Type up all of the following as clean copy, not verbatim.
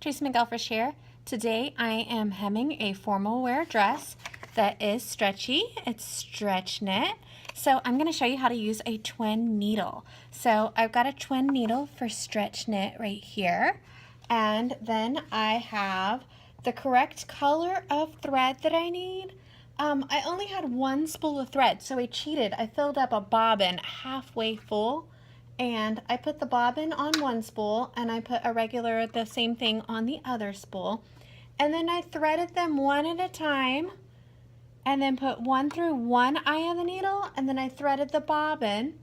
Tracy McElfresh here. Today I am hemming a formal wear dress that is stretchy. It's stretch knit. So I'm going to show you how to use a twin needle. So I've got a twin needle for stretch knit right here. And then I have the correct color of thread that I need. I only had one spool of thread, so I cheated. I filled up a bobbin halfway full. And I put the bobbin on one spool and I put a regular, the same thing on the other spool. And then I threaded them one at a time and then put one through one eye of the needle, and then I threaded the bobbin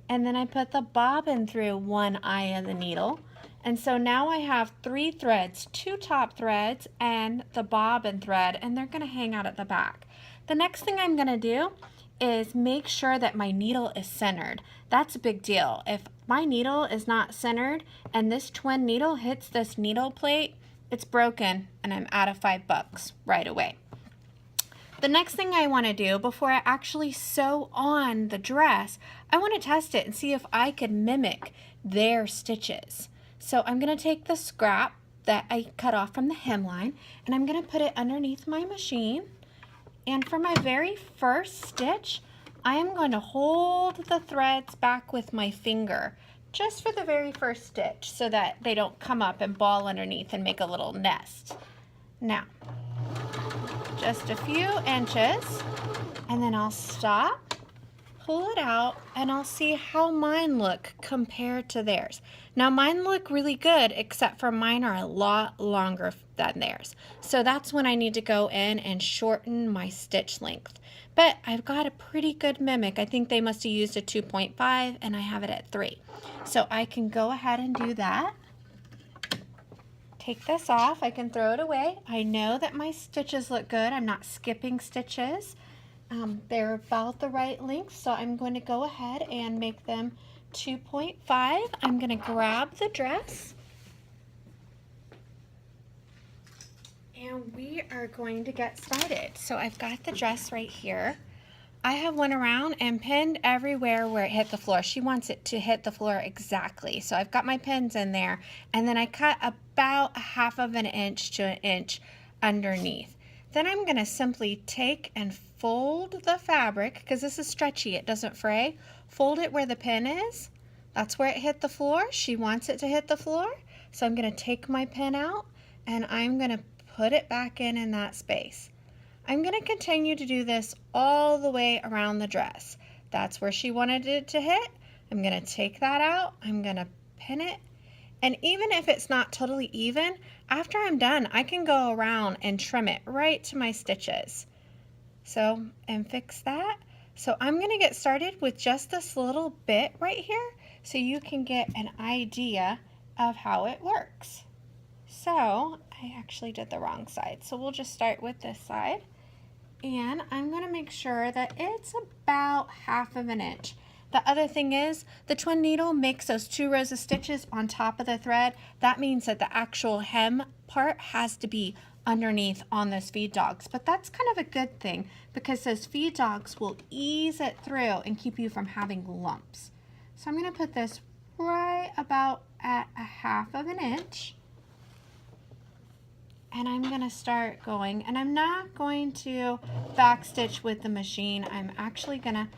and then I put the bobbin through one eye of the needle. And so now I have 3 threads, 2 top threads and the bobbin thread, and they're going to hang out at the back. The next thing I'm going to do is make sure that my needle is centered. That's a big deal. If my needle is not centered and this twin needle hits this needle plate, it's broken and I'm out of $5 right away. The next thing I want to do before I actually sew on the dress, I want to test it and see if I can mimic their stitches. So I'm going to take the scrap that I cut off from the hemline and I'm going to put it underneath my machine. And for my very first stitch, I am going to hold the threads back with my finger just for the very first stitch so that they don't come up and ball underneath and make a little nest. Now, just a few inches, and then I'll stop, pull it out, and I'll see how mine look compared to theirs. Now mine look really good, except for mine are a lot longer than theirs. So that's when I need to go in and shorten my stitch length. But I've got a pretty good mimic. I think they must have used a 2.5 and I have it at 3. So I can go ahead and do that. Take this off, I can throw it away. I know that my stitches look good. I'm not skipping stitches. They're about the right length, so I'm going to go ahead and make them 2.5. I'm going to grab the dress and we are going to get started. So I've got the dress right here. I have went around and pinned everywhere where it hit the floor. She wants it to hit the floor exactly. So I've got my pins in there, and then I cut about 1/2 inch to 1 inch underneath. Then I'm going to simply take and fold the fabric, because this is stretchy, it doesn't fray. Fold it where the pin is. That's where it hit the floor. She wants it to hit the floor. So I'm going to take my pin out and I'm going to put it back in that space. I'm going to continue to do this all the way around the dress. That's where she wanted it to hit. I'm going to take that out. I'm going to pin it. And even if it's not totally even, after I'm done, I can go around and trim it right to my stitches. So, and fix that. So I'm going to get started with just this little bit right here so you can get an idea of how it works. So I actually did the wrong side. So we'll just start with this side. And I'm going to make sure that it's about 1/2 inch. The other thing is, the twin needle makes those 2 rows of stitches on top of the thread. That means that the actual hem part has to be underneath on those feed dogs. But that's kind of a good thing, because those feed dogs will ease it through and keep you from having lumps. So I'm going to put this right about at 1/2 inch. And I'm going to start going, and I'm not going to back stitch with the machine. I'm actually going to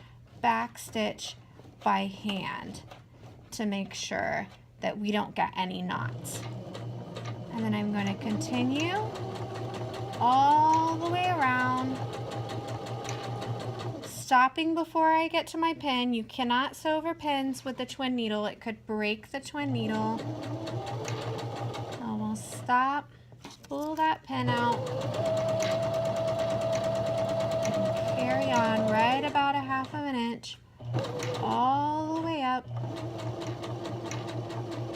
back stitch by hand to make sure that we don't get any knots. And then I'm going to continue all the way around, stopping before I get to my pin. You cannot sew over pins with the twin needle. It could break the twin needle. So we'll stop. Pull that pin out and carry on right about 1/2 inch all the way up.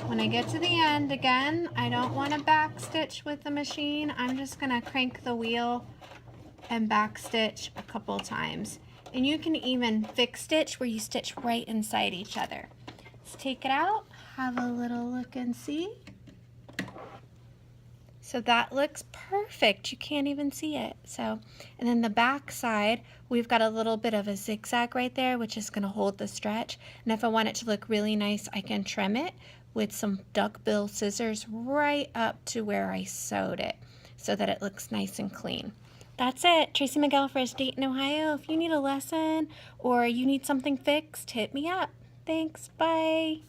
When I get to the end again, I don't want to back stitch with the machine. I'm just going to crank the wheel and back stitch a couple times. And you can even fix stitch where you stitch right inside each other. Let's take it out, have a little look and see. So that looks perfect. You can't even see it. So, and then the back side, we've got a little bit of a zigzag right there, which is going to hold the stretch. And if I want it to look really nice, I can trim it with some duckbill scissors right up to where I sewed it so that it looks nice and clean. That's it. Tracy Miguel for Dayton, Ohio. If you need a lesson or you need something fixed, hit me up. Thanks. Bye.